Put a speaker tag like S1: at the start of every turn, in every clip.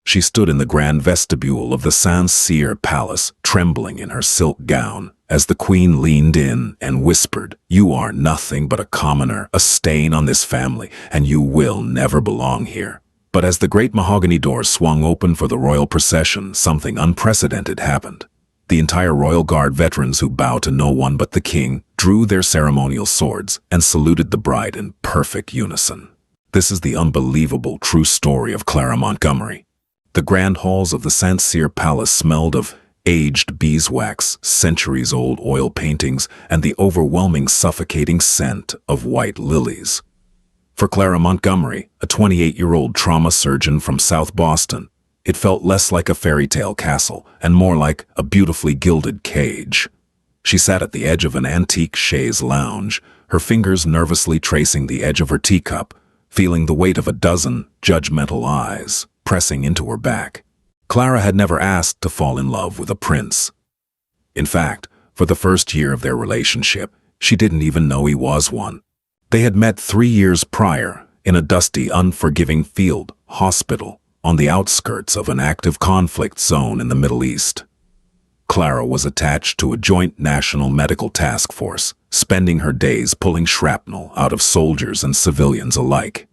S1: She stood in the grand vestibule of the Saint-Cyr palace, trembling in her silk gown, as the queen leaned in and whispered, "You are nothing but a commoner, a stain on this family, and you will never belong here." But as the great mahogany doors swung open for the royal procession, something unprecedented happened. The entire royal guard, veterans who bow to no one but the king, drew their ceremonial swords and saluted the bride in perfect unison. This is the unbelievable true story of Clara Montgomery. The grand halls of the Saint-Cyr palace smelled of aged beeswax, centuries-old oil paintings, and the overwhelming suffocating scent of white lilies. For Clara Montgomery, a 28-year-old trauma surgeon from South Boston, it felt less like a fairy tale castle and more like a beautifully gilded cage. She sat at the edge of an antique chaise lounge, her fingers nervously tracing the edge of her teacup, feeling the weight of a dozen judgmental eyes pressing into her back. Clara had never asked to fall in love with a prince. In fact, for the first year of their relationship, she didn't even know he was one. They had met 3 years prior in a dusty, unforgiving field hospital on the outskirts of an active conflict zone in the Middle East. Clara was attached to a joint national medical task force, spending her days pulling shrapnel out of soldiers and civilians alike.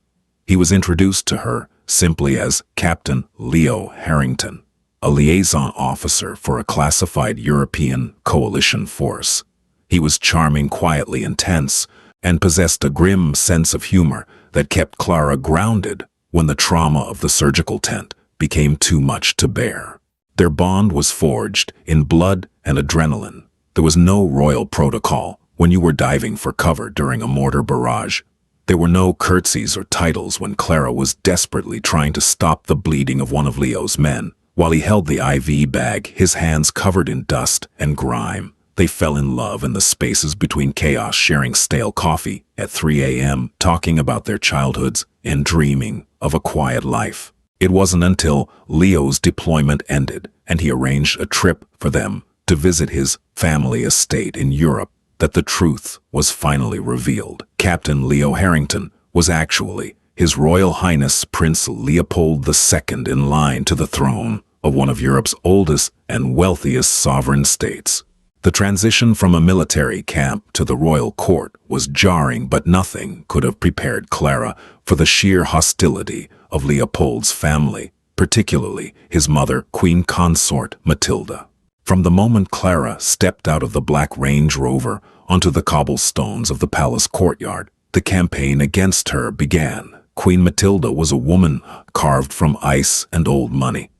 S1: He was introduced to her simply as Captain Leo Harrington, a liaison officer for a classified European coalition force. He was charming, quietly intense, and possessed a grim sense of humor that kept Clara grounded when the trauma of the surgical tent became too much to bear. Their bond was forged in blood and adrenaline. There was no royal protocol when you were diving for cover during a mortar barrage. There were no curtsies or titles when Clara was desperately trying to stop the bleeding of one of Leo's men. While he held the IV bag, his hands covered in dust and grime, they fell in love in the spaces between chaos, sharing stale coffee at 3 a.m., talking about their childhoods and dreaming of a quiet life. It wasn't until Leo's deployment ended and he arranged a trip for them to visit his family estate in Europe that the truth was finally revealed. Captain Leo Harrington was actually His Royal Highness Prince Leopold II in line to the throne of one of Europe's oldest and wealthiest sovereign states. The transition from a military camp to the royal court was jarring, but nothing could have prepared Clara for the sheer hostility of Leopold's family, particularly his mother, Queen Consort Matilda. From the moment Clara stepped out of the black Range Rover onto the cobblestones of the palace courtyard, the campaign against her began. Queen Matilda was a woman carved from ice and old money.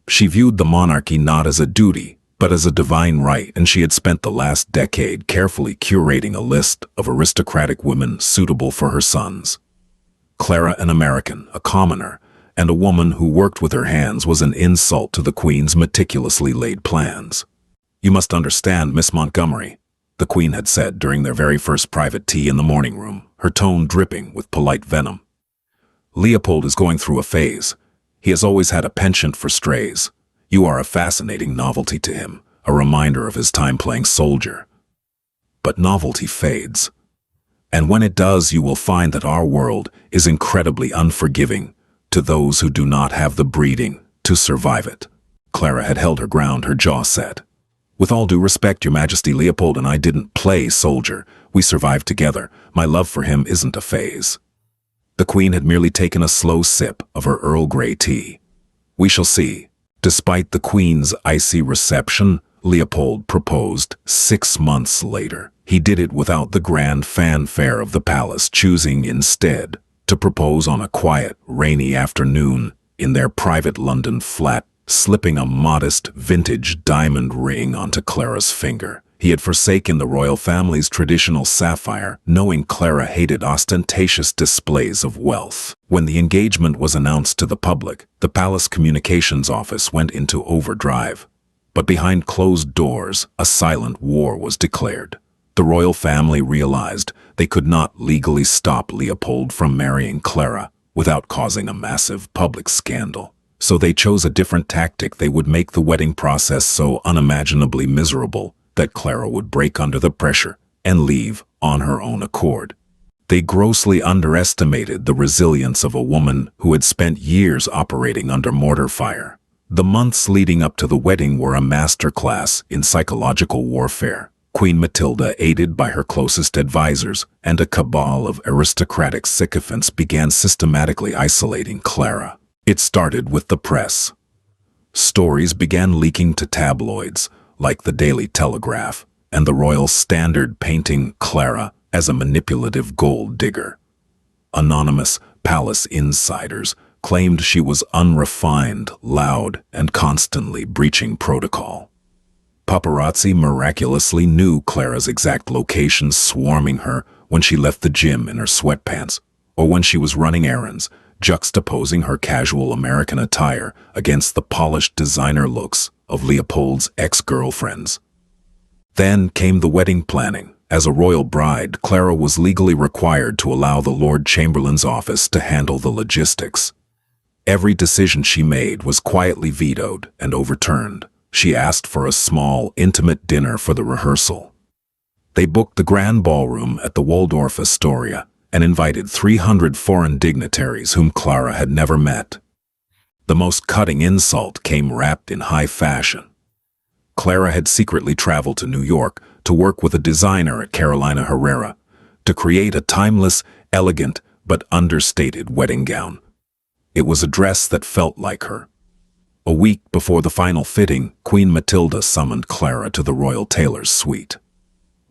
S1: She viewed the monarchy not as a duty, but as a divine right, and she had spent the last decade carefully curating a list of aristocratic women suitable for her sons. Clara, an American, a commoner, and a woman who worked with her hands, was an insult to the Queen's meticulously laid plans. "You must understand, Miss Montgomery," the Queen had said during their very first private tea in the morning room, her tone dripping with polite venom. "Leopold is going through a phase. He has always had a penchant for strays. You are a fascinating novelty to him, a reminder of his time playing soldier. But novelty fades. And when it does, you will find that our world is incredibly unforgiving to those who do not have the breeding to survive it." Clara had held her ground, her jaw set. "With all due respect, Your Majesty, Leopold and I didn't play soldier. We survived together. My love for him isn't a phase." The Queen had merely taken a slow sip of her Earl Grey tea. "We shall see." Despite the Queen's icy reception, Leopold proposed 6 months later. He did it without the grand fanfare of the palace, choosing instead to propose on a quiet, rainy afternoon in their private London flat, slipping a modest vintage diamond ring onto Clara's finger. He had forsaken the royal family's traditional sapphire, knowing Clara hated ostentatious displays of wealth. When the engagement was announced to the public, the palace communications office went into overdrive. But behind closed doors, a silent war was declared. The royal family realized they could not legally stop Leopold from marrying Clara without causing a massive public scandal. So they chose a different tactic. They would make the wedding process so unimaginably miserable that Clara would break under the pressure and leave on her own accord. They grossly underestimated the resilience of a woman who had spent years operating under mortar fire. The months leading up to the wedding were a masterclass in psychological warfare. Queen Matilda, aided by her closest advisors and a cabal of aristocratic sycophants, began systematically isolating Clara. It started with the press. Stories began leaking to tabloids, like the Daily Telegraph and the Royal Standard, painting Clara as a manipulative gold digger. Anonymous palace insiders claimed she was unrefined, loud, and constantly breaching protocol. Paparazzi miraculously knew Clara's exact location, swarming her when she left the gym in her sweatpants, or when she was running errands, juxtaposing her casual American attire against the polished designer looks of Leopold's ex-girlfriends. Then came the wedding planning. As a royal bride, Clara was legally required to allow the Lord Chamberlain's office to handle the logistics. Every decision she made was quietly vetoed and overturned. She asked for a small, intimate dinner for the rehearsal. They booked the grand ballroom at the Waldorf Astoria and invited 300 foreign dignitaries whom Clara had never met. The most cutting insult came wrapped in high fashion. Clara had secretly traveled to New York to work with a designer at Carolina Herrera to create a timeless, elegant, but understated wedding gown. It was a dress that felt like her. A week before the final fitting, Queen Matilda summoned Clara to the royal tailor's suite.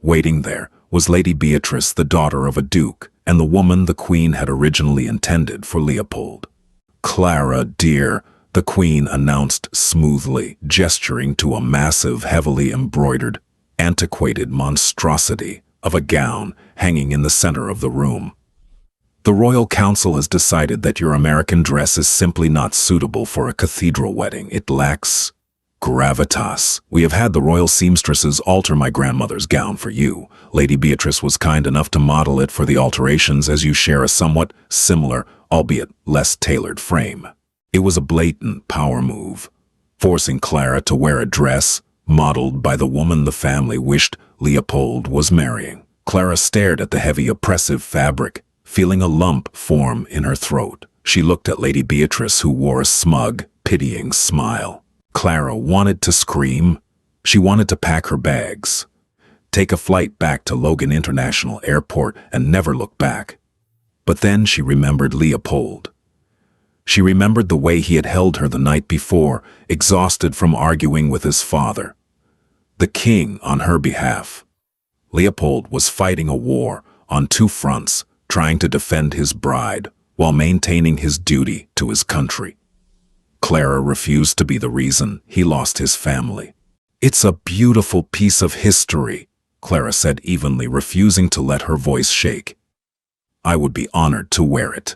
S1: Waiting there was Lady Beatrice, the daughter of a duke, and the woman the Queen had originally intended for Leopold. "Clara, dear," the Queen announced smoothly, gesturing to a massive, heavily embroidered, antiquated monstrosity of a gown hanging in the center of the room. "The Royal Council has decided that your American dress is simply not suitable for a cathedral wedding. It lacks gravitas. We have had the royal seamstresses alter my grandmother's gown for you. Lady Beatrice was kind enough to model it for the alterations, as you share a somewhat similar, albeit less tailored frame." It was a blatant power move, forcing Clara to wear a dress modeled by the woman the family wished Leopold was marrying. Clara stared at the heavy, oppressive fabric, feeling a lump form in her throat. She looked at Lady Beatrice, who wore a smug, pitying smile. Clara wanted to scream. She wanted to pack her bags, take a flight back to Logan International Airport, and never look back. But then she remembered Leopold. She remembered the way he had held her the night before, exhausted from arguing with his father, the king, on her behalf. Leopold was fighting a war on two fronts, trying to defend his bride while maintaining his duty to his country. Clara refused to be the reason he lost his family. "It's a beautiful piece of history," Clara said evenly, refusing to let her voice shake. "I would be honored to wear it."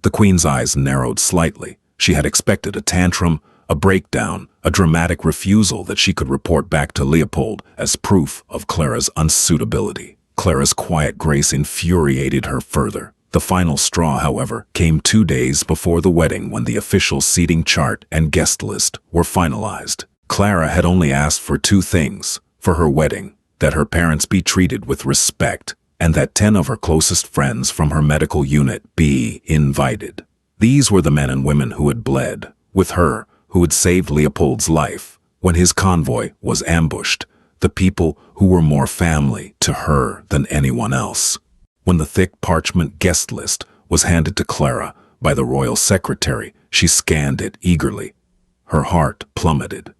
S1: The Queen's eyes narrowed slightly. She had expected a tantrum, a breakdown, a dramatic refusal that she could report back to Leopold as proof of Clara's unsuitability. Clara's quiet grace infuriated her further. The final straw, however, came 2 days before the wedding, when the official seating chart and guest list were finalized. Clara had only asked for 2 things for her wedding: that her parents be treated with respect, and that 10 of her closest friends from her medical unit be invited. These were the men and women who had bled with her, who had saved Leopold's life when his convoy was ambushed, the people who were more family to her than anyone else. When the thick parchment guest list was handed to Clara by the royal secretary, she scanned it eagerly. Her heart plummeted.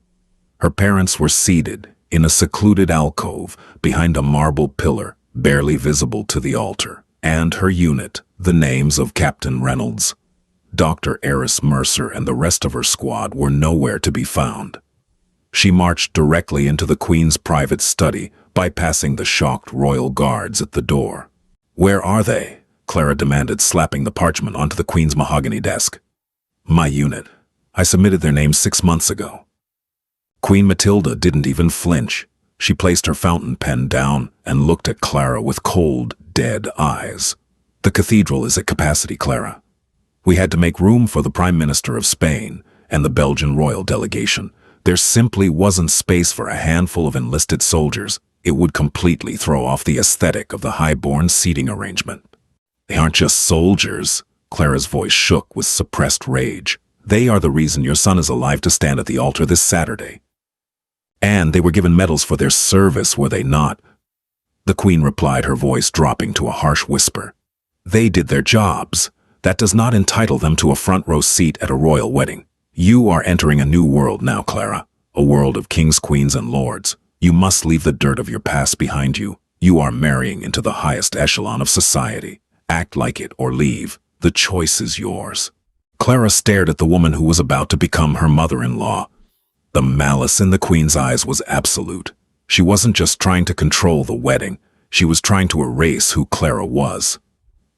S1: Her parents were seated in a secluded alcove behind a marble pillar, barely visible to the altar, and her unit, the names of Captain Reynolds, Dr. Eris Mercer, and the rest of her squad were nowhere to be found. She marched directly into the Queen's private study, bypassing the shocked royal guards at the door. "Where are they?" Clara demanded, slapping the parchment onto the Queen's mahogany desk. "My unit. I submitted their names 6 months ago." Queen Matilda didn't even flinch. She placed her fountain pen down and looked at Clara with cold, dead eyes. "The cathedral is at capacity, Clara. We had to make room for the Prime Minister of Spain and the Belgian royal delegation. There simply wasn't space for a handful of enlisted soldiers. It would completely throw off the aesthetic of the high-born seating arrangement." They aren't just soldiers. Clara's voice shook with suppressed rage. They are the reason your son is alive to stand at the altar this Saturday. And they were given medals for their service, were they not? The Queen replied, her voice dropping to a harsh whisper. They did their jobs. That does not entitle them to a front-row seat at a royal wedding. You are entering a new world now, Clara. A world of kings, queens, and lords. You must leave the dirt of your past behind you. You are marrying into the highest echelon of society. Act like it or leave. The choice is yours. Clara stared at the woman who was about to become her mother-in-law. The malice in the Queen's eyes was absolute. She wasn't just trying to control the wedding. She was trying to erase who Clara was.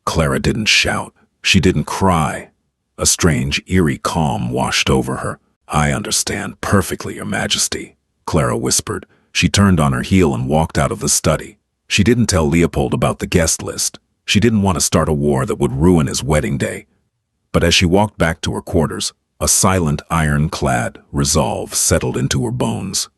S1: Clara didn't shout. She didn't cry. A strange, eerie calm washed over her. I understand perfectly, Your Majesty, Clara whispered. She turned on her heel and walked out of the study. She didn't tell Leopold about the guest list. She didn't want to start a war that would ruin his wedding day. But as she walked back to her quarters, a silent, iron-clad resolve settled into her bones.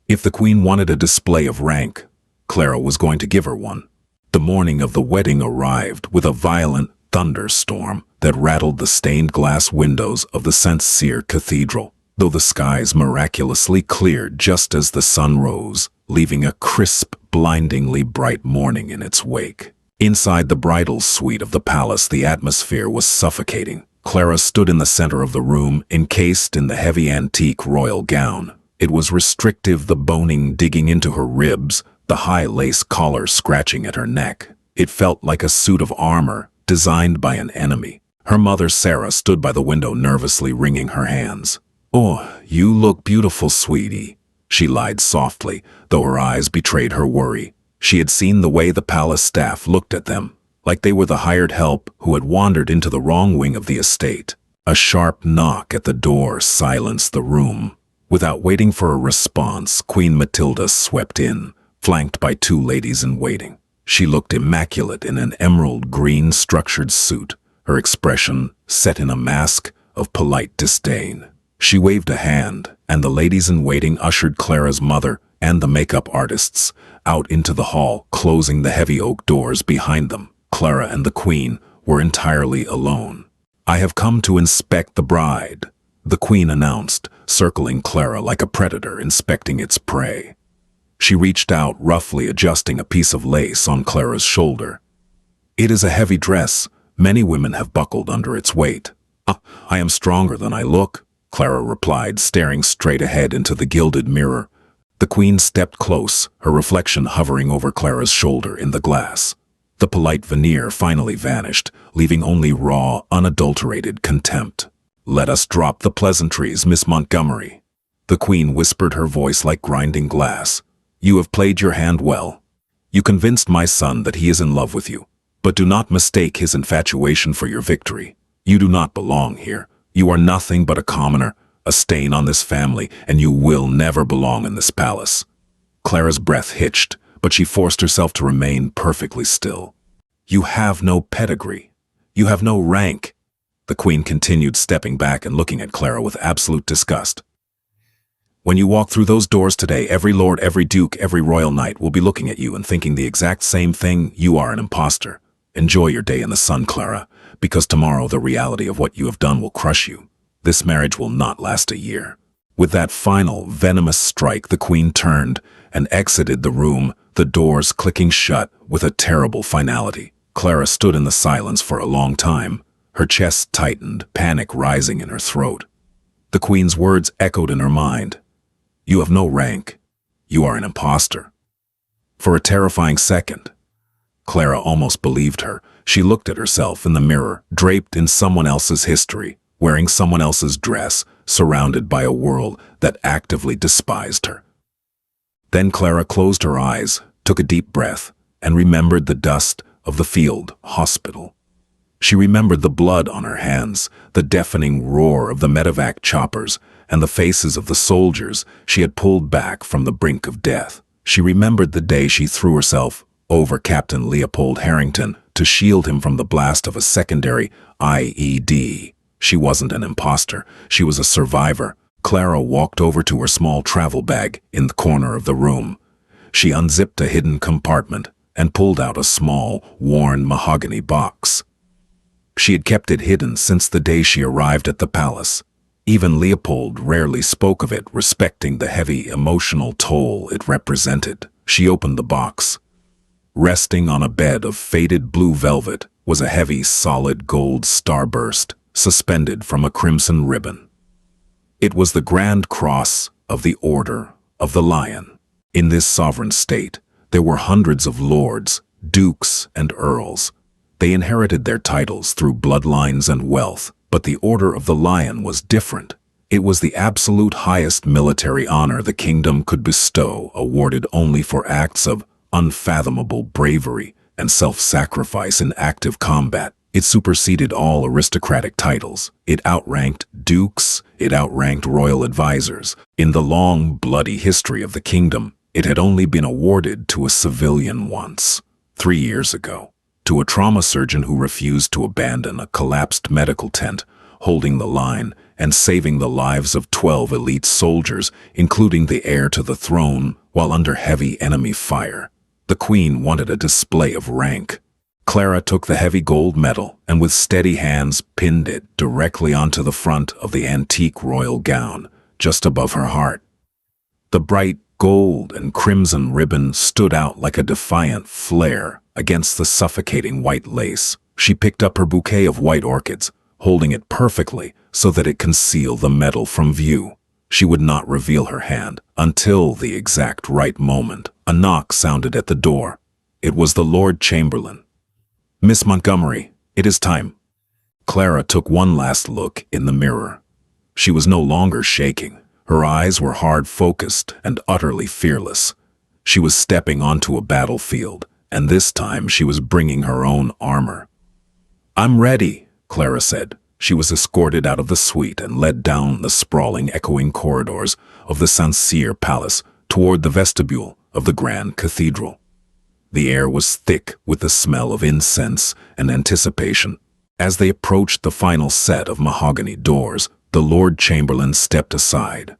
S1: If the Queen wanted a display of rank, Clara was going to give her one. The morning of the wedding arrived with a violent thunderstorm that rattled the stained glass windows of the Saint-Cyr Cathedral, though the skies miraculously cleared just as the sun rose, leaving a crisp, blindingly bright morning in its wake. Inside the bridal suite of the palace, the atmosphere was suffocating. Clara stood in the center of the room, encased in the heavy antique royal gown. It was restrictive, the boning digging into her ribs, the high lace collar scratching at her neck. It felt like a suit of armor designed by an enemy. Her mother, Sarah, stood by the window nervously wringing her hands. "Oh, you look beautiful, sweetie," she lied softly, though her eyes betrayed her worry. She had seen the way the palace staff looked at them, like they were the hired help who had wandered into the wrong wing of the estate. A sharp knock at the door silenced the room. Without waiting for a response, Queen Matilda swept in, flanked by two ladies-in-waiting. She looked immaculate in an emerald green structured suit, her expression set in a mask of polite disdain. She waved a hand, and the ladies-in-waiting ushered Clara's mother and the makeup artists out into the hall, closing the heavy oak doors behind them. Clara and the Queen were entirely alone. "I have come to inspect the bride," the Queen announced, circling Clara like a predator inspecting its prey. She reached out, roughly adjusting a piece of lace on Clara's shoulder. "It is a heavy dress. Many women have buckled under its weight." I am stronger than I look," Clara replied, staring straight ahead into the gilded mirror. The Queen stepped close, her reflection hovering over Clara's shoulder in the glass. The polite veneer finally vanished, leaving only raw, unadulterated contempt. "Let us drop the pleasantries, Miss Montgomery," the Queen whispered, her voice like grinding glass. "You have played your hand well. You convinced my son that he is in love with you, but do not mistake his infatuation for your victory. You do not belong here. You are nothing but a commoner, a stain on this family, and you will never belong in this palace." Clara's breath hitched, but she forced herself to remain perfectly still. "You have no pedigree. You have no rank," the Queen continued, stepping back and looking at Clara with absolute disgust. "When you walk through those doors today, every lord, every duke, every royal knight will be looking at you and thinking the exact same thing. You are an imposter. Enjoy your day in the sun, Clara, because tomorrow the reality of what you have done will crush you. This marriage will not last a year." With that final, venomous strike, the Queen turned and exited the room, the doors clicking shut with a terrible finality. Clara stood in the silence for a long time, her chest tightened, panic rising in her throat. The Queen's words echoed in her mind. "You have no rank. You are an imposter." For a terrifying second, Clara almost believed her. She looked at herself in the mirror, draped in someone else's history, wearing someone else's dress, surrounded by a world that actively despised her. Then Clara closed her eyes, took a deep breath, and remembered the dust of the field hospital. She remembered the blood on her hands, the deafening roar of the medevac choppers, and the faces of the soldiers she had pulled back from the brink of death. She remembered the day she threw herself over Captain Leopold Harrington to shield him from the blast of a secondary IED. She wasn't an imposter. She was a survivor. Clara walked over to her small travel bag in the corner of the room. She unzipped a hidden compartment and pulled out a small, worn mahogany box. She had kept it hidden since the day she arrived at the palace. Even Leopold rarely spoke of it, respecting the heavy emotional toll it represented. She opened the box. Resting on a bed of faded blue velvet was a heavy, solid gold starburst, suspended from a crimson ribbon. It was the Grand Cross of the Order of the Lion. In this sovereign state, there were hundreds of lords, dukes, and earls. They inherited their titles through bloodlines and wealth, but the Order of the Lion was different. It was the absolute highest military honor the kingdom could bestow, awarded only for acts of unfathomable bravery and self-sacrifice in active combat. It superseded all aristocratic titles. It outranked dukes, it outranked royal advisors. In the long, bloody history of the kingdom, it had only been awarded to a civilian once, 3 years ago. To a trauma surgeon who refused to abandon a collapsed medical tent, holding the line and saving the lives of 12 elite soldiers, including the heir to the throne, while under heavy enemy fire. The Queen wanted a display of rank. Clara took the heavy gold medal and with steady hands pinned it directly onto the front of the antique royal gown, just above her heart. The bright gold and crimson ribbon stood out like a defiant flare against the suffocating white lace. She picked up her bouquet of white orchids, holding it perfectly so that it concealed the medal from view. She would not reveal her hand until the exact right moment. A knock sounded at the door. It was the Lord Chamberlain. "Miss Montgomery, it is time." Clara took one last look in the mirror. She was no longer shaking. Her eyes were hard-focused and utterly fearless. She was stepping onto a battlefield, and this time she was bringing her own armor. "I'm ready," Clara said. She was escorted out of the suite and led down the sprawling, echoing corridors of the Saint-Cyr Palace toward the vestibule of the Grand Cathedral. The air was thick with the smell of incense and anticipation. As they approached the final set of mahogany doors, the Lord Chamberlain stepped aside.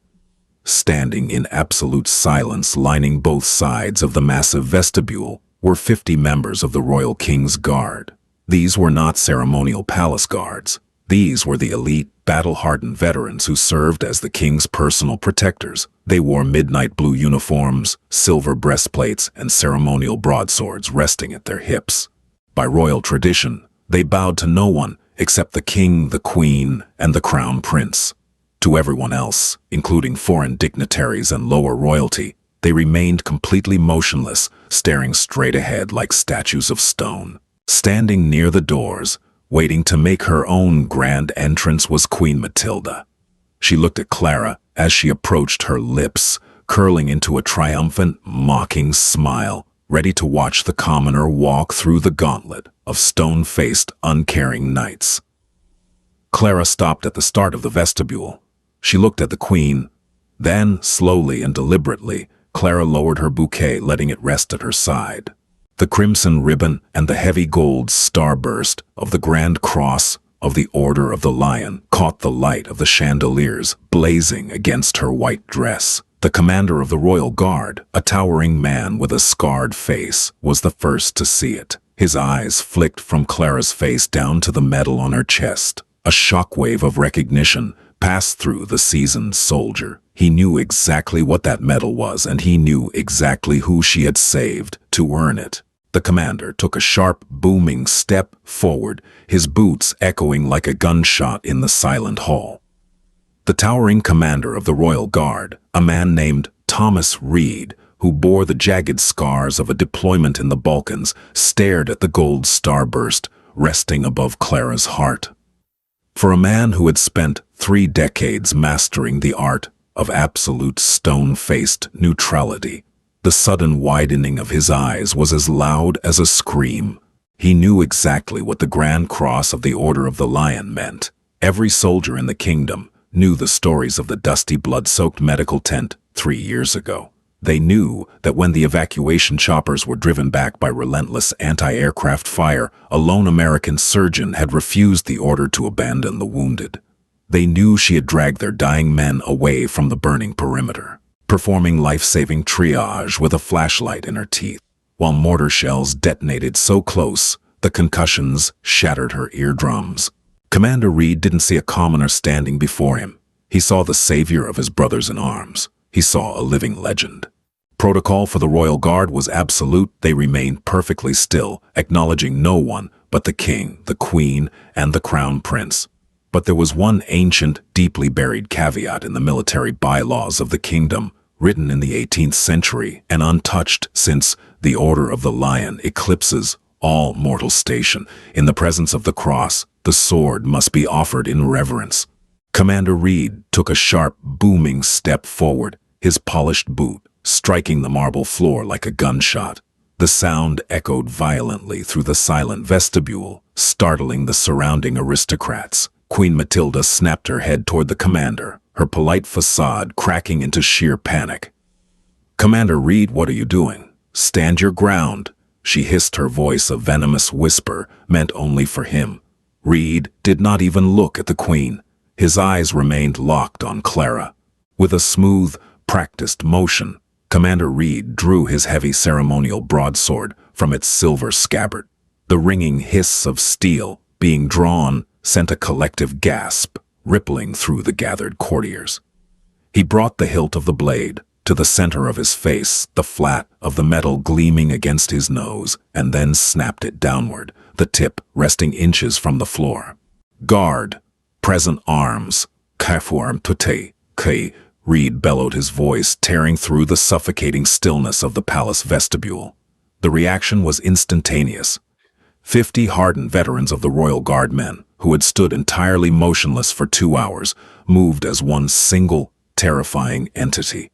S1: Standing in absolute silence lining both sides of the massive vestibule were 50 members of the Royal King's Guard. These were not ceremonial palace guards. These were the elite, battle-hardened veterans who served as the king's personal protectors. They wore midnight blue uniforms, silver breastplates, and ceremonial broadswords resting at their hips. By royal tradition, they bowed to no one except the king, the queen, and the crown prince. To everyone else, including foreign dignitaries and lower royalty, they remained completely motionless, staring straight ahead like statues of stone. Standing near the doors, waiting to make her own grand entrance, was Queen Matilda. She looked at Clara as she approached, her lips curling into a triumphant, mocking smile, ready to watch the commoner walk through the gauntlet of stone-faced, uncaring knights. Clara stopped at the start of the vestibule. She looked at the Queen. Then, slowly and deliberately, Clara lowered her bouquet, letting it rest at her side. The crimson ribbon and the heavy gold starburst of the Grand Cross of the Order of the Lion caught the light of the chandeliers blazing against her white dress. The commander of the Royal Guard, a towering man with a scarred face, was the first to see it. His eyes flicked from Clara's face down to the medal on her chest. A shockwave of recognition passed through the seasoned soldier. He knew exactly what that medal was, and he knew exactly who she had saved to earn it. The commander took a sharp, booming step forward, his boots echoing like a gunshot in the silent hall. The towering commander of the Royal Guard, a man named Thomas Reed, who bore the jagged scars of a deployment in the Balkans, stared at the gold starburst resting above Clara's heart. For a man who had spent 3 decades mastering the art of absolute stone-faced neutrality, the sudden widening of his eyes was as loud as a scream. He knew exactly what the Grand Cross of the Order of the Lion meant. Every soldier in the kingdom knew the stories of the dusty, blood-soaked medical tent 3 years ago. They knew that when the evacuation choppers were driven back by relentless anti-aircraft fire, a lone American surgeon had refused the order to abandon the wounded. They knew she had dragged their dying men away from the burning perimeter, performing life-saving triage with a flashlight in her teeth. while mortar shells detonated so close, the concussions shattered her eardrums. Commander Reed didn't see a commoner standing before him. He saw the savior of his brothers in arms. He saw a living legend. Protocol for the Royal Guard was absolute. They remained perfectly still, acknowledging no one but the king, the queen, and the crown prince. But there was one ancient, deeply buried caveat in the military bylaws of the kingdom, written in the 18th century and untouched since the Order of the Lion eclipses all mortal station. In the presence of the cross, the sword must be offered in reverence. Commander Reed took a sharp, booming step forward, his polished boot striking the marble floor like a gunshot. The sound echoed violently through the silent vestibule, startling the surrounding aristocrats. Queen Matilda snapped her head toward the commander, her polite facade cracking into sheer panic. "Commander Reed, what are you doing? Stand your ground," she hissed, her voice a venomous whisper meant only for him. Reed did not even look at the queen. His eyes remained locked on Clara. With a smooth, practiced motion, Commander Reed drew his heavy ceremonial broadsword from its silver scabbard. The ringing hiss of steel being drawn sent a collective gasp rippling through the gathered courtiers. He brought the hilt of the blade to the center of his face, the flat of the metal gleaming against his nose, and then snapped it downward, the tip resting inches from the floor. "Guard, present arms, kaform tote, k." Reed bellowed, his voice tearing through the suffocating stillness of the palace vestibule. The reaction was instantaneous. 50 hardened veterans of the Royal Guard men, who had stood entirely motionless for 2 hours, moved as one single, terrifying entity.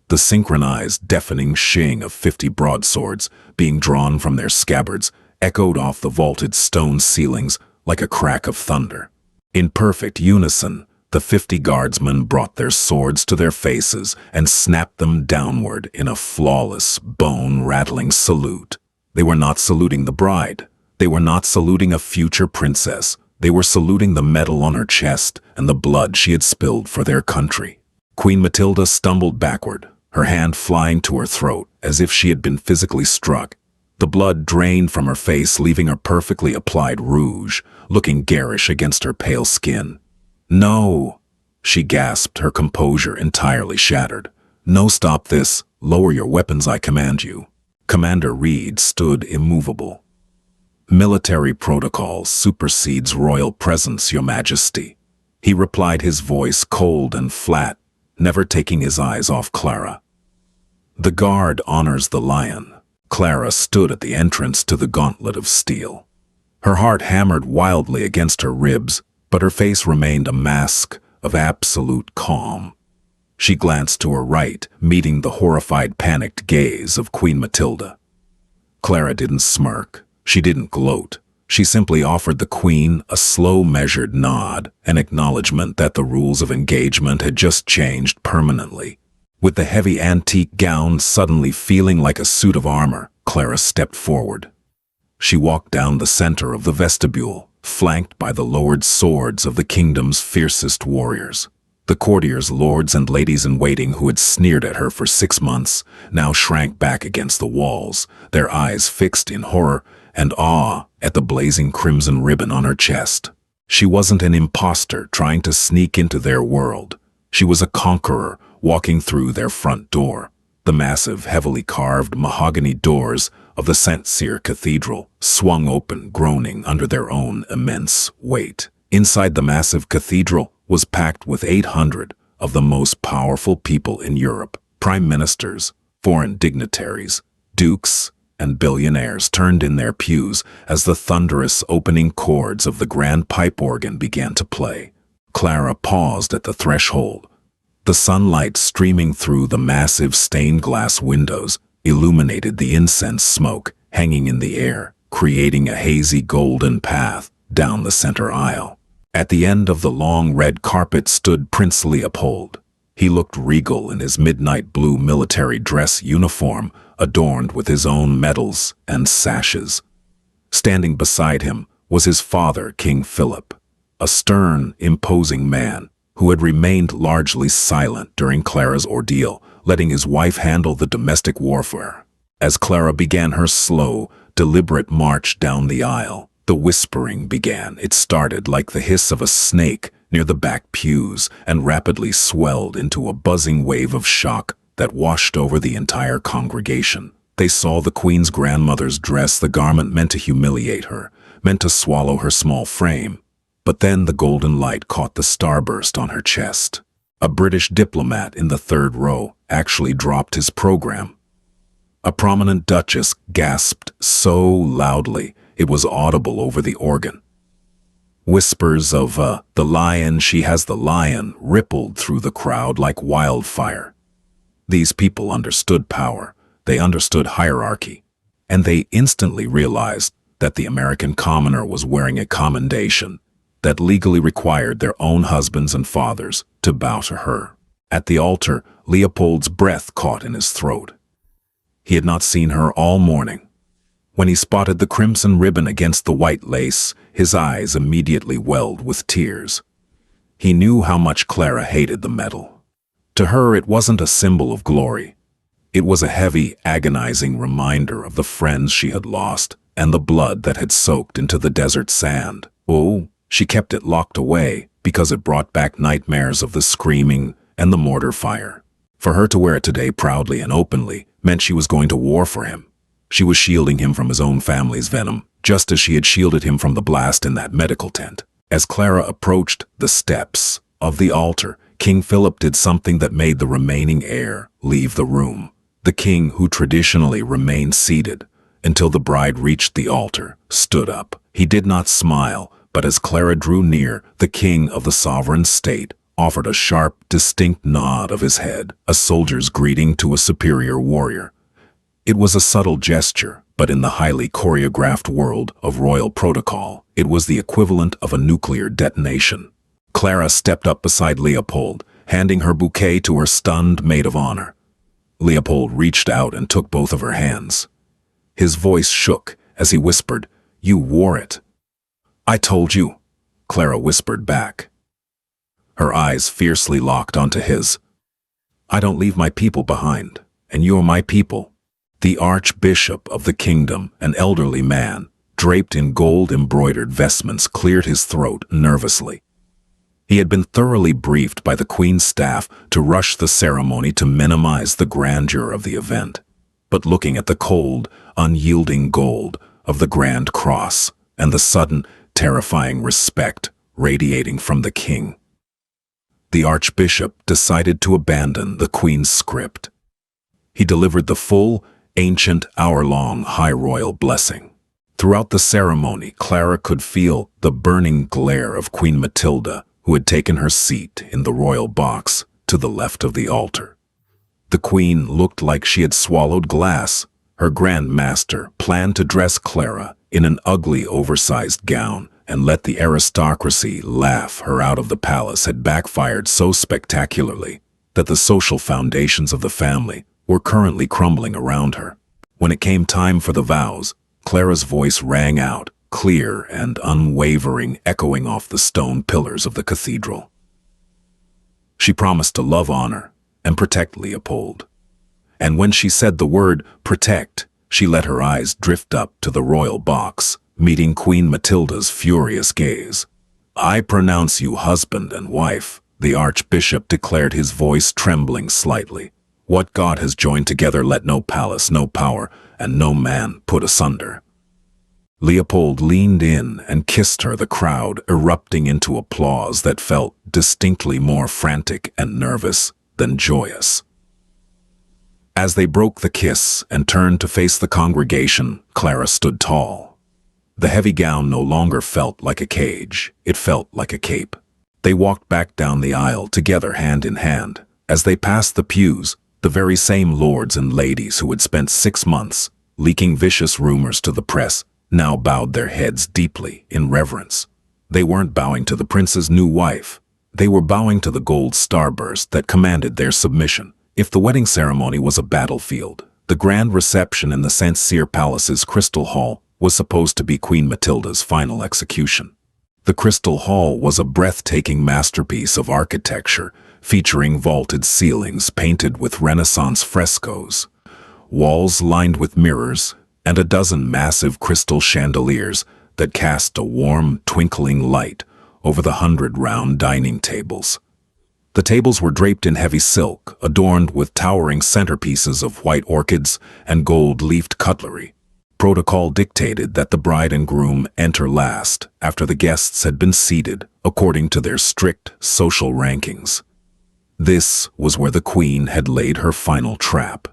S1: The synchronized, deafening shing of 50 broadswords being drawn from their scabbards echoed off the vaulted stone ceilings like a crack of thunder. In perfect unison, the 50 guardsmen brought their swords to their faces and snapped them downward in a flawless, bone-rattling salute. They were not saluting the bride. They were not saluting a future princess. They were saluting the medal on her chest and the blood she had spilled for their country. Queen Matilda stumbled backward, her hand flying to her throat as if she had been physically struck. The blood drained from her face, leaving her perfectly applied rouge, looking garish against her pale skin. "No," she gasped, her composure entirely shattered. "No, stop this. Lower your weapons, I command you." Commander Reed stood immovable. "Military protocol supersedes royal presence, Your Majesty," he replied, his voice cold and flat, never taking his eyes off Clara. "The guard honors the lion." Clara stood at the entrance to the gauntlet of steel. Her heart hammered wildly against her ribs, but her face remained a mask of absolute calm. She glanced to her right, meeting the horrified, panicked gaze of Queen Matilda. Clara didn't smirk. She didn't gloat. She simply offered the queen a slow, measured nod, an acknowledgement that the rules of engagement had just changed permanently. With the heavy antique gown suddenly feeling like a suit of armor, Clara stepped forward. She walked down the center of the vestibule, flanked by the lowered swords of the kingdom's fiercest warriors. The courtiers, lords and ladies-in-waiting who had sneered at her for 6 months, now shrank back against the walls, their eyes fixed in horror and awe at the blazing crimson ribbon on her chest. She wasn't an imposter trying to sneak into their world. She was a conqueror walking through their front door. The massive, heavily carved mahogany doors of the St. Cyr Cathedral swung open, groaning under their own immense weight. Inside the massive cathedral was packed with 800 of the most powerful people in Europe. Prime ministers, foreign dignitaries, dukes, and billionaires turned in their pews as the thunderous opening chords of the grand pipe organ began to play. Clara paused at the threshold. The sunlight streaming through the massive stained glass windows illuminated the incense smoke hanging in the air, creating a hazy golden path down the center aisle. At the end of the long red carpet stood Prince Leopold. He looked regal in his midnight blue military dress uniform, adorned with his own medals and sashes. Standing beside him was his father, King Philip, a stern, imposing man who had remained largely silent during Clara's ordeal, letting his wife handle the domestic warfare. As Clara began her slow, deliberate march down the aisle, the whispering began. It started like the hiss of a snake near the back pews and rapidly swelled into a buzzing wave of shock that washed over the entire congregation. They saw the Queen's grandmother's dress, the garment meant to humiliate her, meant to swallow her small frame. But then the golden light caught the starburst on her chest. A British diplomat in the third row actually dropped his program. A prominent duchess gasped so loudly it was audible over the organ. Whispers of, the lion, she has the lion, rippled through the crowd like wildfire. These people understood power, they understood hierarchy, and they instantly realized that the American commoner was wearing a commendation that legally required their own husbands and fathers to bow to her. At the altar, Leopold's breath caught in his throat. He had not seen her all morning. When he spotted the crimson ribbon against the white lace, his eyes immediately welled with tears. He knew how much Clara hated the medal. To her, it wasn't a symbol of glory. It was a heavy, agonizing reminder of the friends she had lost and the blood that had soaked into the desert sand. Oh, she kept it locked away because it brought back nightmares of the screaming and the mortar fire. For her to wear it today proudly and openly meant she was going to war for him. She was shielding him from his own family's venom, just as she had shielded him from the blast in that medical tent. As Clara approached the steps of the altar, King Philip did something that made the remaining heir leave the room. The king, who traditionally remained seated until the bride reached the altar, stood up. He did not smile, but as Clara drew near, the king of the sovereign state offered a sharp, distinct nod of his head, a soldier's greeting to a superior warrior. It was a subtle gesture, but in the highly choreographed world of royal protocol, it was the equivalent of a nuclear detonation. Clara stepped up beside Leopold, handing her bouquet to her stunned maid of honor. Leopold reached out and took both of her hands. His voice shook as he whispered, "You wore it." "I told you," Clara whispered back. Her eyes fiercely locked onto his. "I don't leave my people behind, and you're my people." The archbishop of the kingdom, an elderly man, draped in gold-embroidered vestments, cleared his throat nervously. He had been thoroughly briefed by the Queen's staff to rush the ceremony to minimize the grandeur of the event. But looking at the cold, unyielding gold of the Grand Cross and the sudden, terrifying respect radiating from the king, the archbishop decided to abandon the Queen's script. He delivered the full, ancient, hour-long high royal blessing. Throughout the ceremony, Clara could feel the burning glare of Queen Matilda, who had taken her seat in the royal box to the left of the altar. The Queen looked like she had swallowed glass. Her Grand Master planned to dress Clara in an ugly, oversized gown and let the aristocracy laugh her out of the palace had backfired so spectacularly that the social foundations of the family were currently crumbling around her. When it came time for the vows, Clara's voice rang out, clear and unwavering, echoing off the stone pillars of the cathedral. She promised to love, honor, and protect Leopold. And when she said the word protect, she let her eyes drift up to the royal box, meeting Queen Matilda's furious gaze. "I pronounce you husband and wife," the archbishop declared, his voice trembling slightly. "What God has joined together, let no palace, no power, and no man put asunder." Leopold leaned in and kissed her, the crowd erupting into applause that felt distinctly more frantic and nervous than joyous. As they broke the kiss and turned to face the congregation, Clara stood tall. The heavy gown no longer felt like a cage, it felt like a cape. They walked back down the aisle together, hand in hand. As they passed the pews, the very same lords and ladies who had spent 6 months leaking vicious rumors to the press now bowed their heads deeply in reverence. They weren't bowing to the prince's new wife. They were bowing to the gold starburst that commanded their submission. If the wedding ceremony was a battlefield, the grand reception in the St. Cyr Palace's Crystal Hall was supposed to be Queen Matilda's final execution. The Crystal Hall was a breathtaking masterpiece of architecture, featuring vaulted ceilings painted with Renaissance frescoes, walls lined with mirrors, and a dozen massive crystal chandeliers that cast a warm, twinkling light over the 100 round dining tables. The tables were draped in heavy silk, adorned with towering centerpieces of white orchids and gold-leafed cutlery. Protocol dictated that the bride and groom enter last, after the guests had been seated according to their strict social rankings. This was where the Queen had laid her final trap.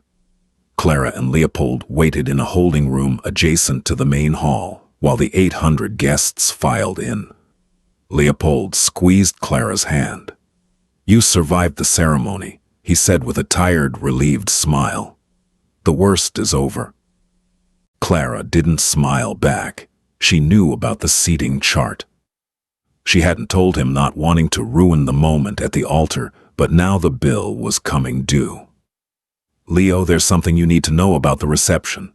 S1: Clara and Leopold waited in a holding room adjacent to the main hall, while the 800 guests filed in. Leopold squeezed Clara's hand. "You survived the ceremony," he said with a tired, relieved smile. "The worst is over." Clara didn't smile back. She knew about the seating chart. She hadn't told him, not wanting to ruin the moment at the altar, but now the bill was coming due. "Leo, there's something you need to know about the reception."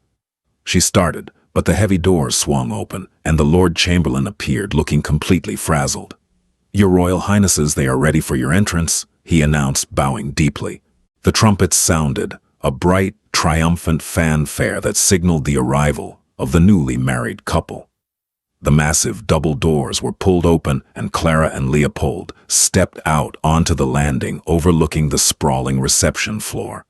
S1: She started, but the heavy doors swung open, and the Lord Chamberlain appeared, looking completely frazzled. "Your Royal Highnesses, they are ready for your entrance," he announced, bowing deeply. The trumpets sounded, a bright, triumphant fanfare that signaled the arrival of the newly married couple. The massive double doors were pulled open, and Clara and Leopold stepped out onto the landing overlooking the sprawling reception floor.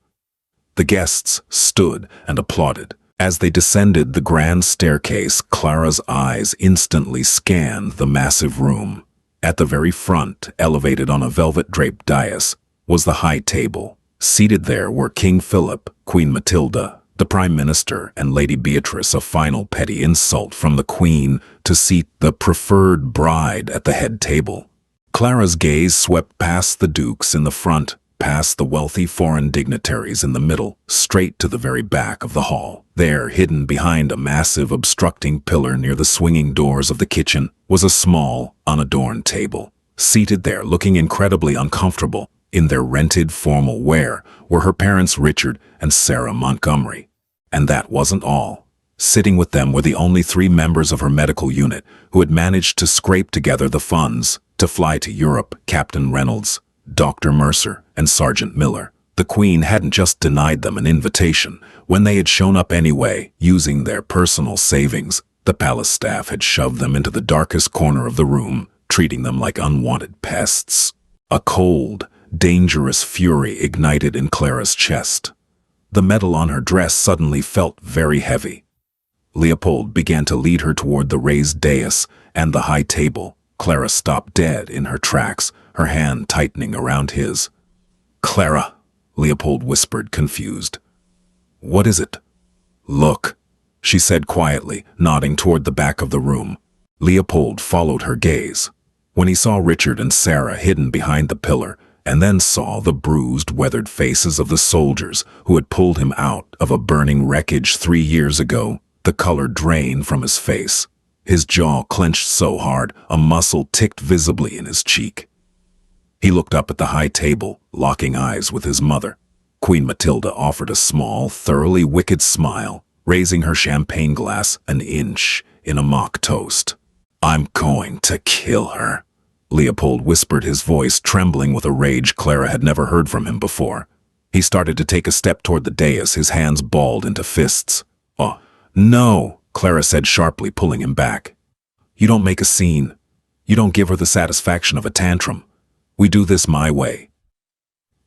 S1: The guests stood and applauded. As they descended the grand staircase, Clara's eyes instantly scanned the massive room. At the very front, elevated on a velvet-draped dais, was the high table. Seated there were King Philip, Queen Matilda, the Prime Minister, and Lady Beatrice, a final petty insult from the Queen to seat the preferred bride at the head table. Clara's gaze swept past the dukes in the front, past the wealthy foreign dignitaries in the middle, straight to the very back of the hall. There, hidden behind a massive obstructing pillar near the swinging doors of the kitchen, was a small, unadorned table. Seated there, looking incredibly uncomfortable, in their rented formal wear, were her parents Richard and Sarah Montgomery. And that wasn't all. Sitting with them were the only 3 members of her medical unit who had managed to scrape together the funds to fly to Europe: Captain Reynolds, Dr. Mercer, and Sergeant Miller. The Queen hadn't just denied them an invitation. When they had shown up anyway, using their personal savings, the palace staff had shoved them into the darkest corner of the room, treating them like unwanted pests. A cold, dangerous fury ignited in Clara's chest. The metal on her dress suddenly felt very heavy. Leopold began to lead her toward the raised dais and the high table. Clara stopped dead in her tracks, her hand tightening around his. "Clara," Leopold whispered, confused. "What is it?" "Look," she said quietly, nodding toward the back of the room. Leopold followed her gaze. When he saw Richard and Sarah hidden behind the pillar, and then saw the bruised, weathered faces of the soldiers who had pulled him out of a burning wreckage 3 years ago, the color drained from his face. His jaw clenched so hard, a muscle ticked visibly in his cheek. He looked up at the high table, locking eyes with his mother. Queen Matilda offered a small, thoroughly wicked smile, raising her champagne glass an inch in a mock toast. "I'm going to kill her," Leopold whispered, his voice trembling with a rage Clara had never heard from him before. He started to take a step toward the dais, his hands balled into fists. "Oh, no," Clara said sharply, pulling him back. "You don't make a scene. You don't give her the satisfaction of a tantrum. We do this my way."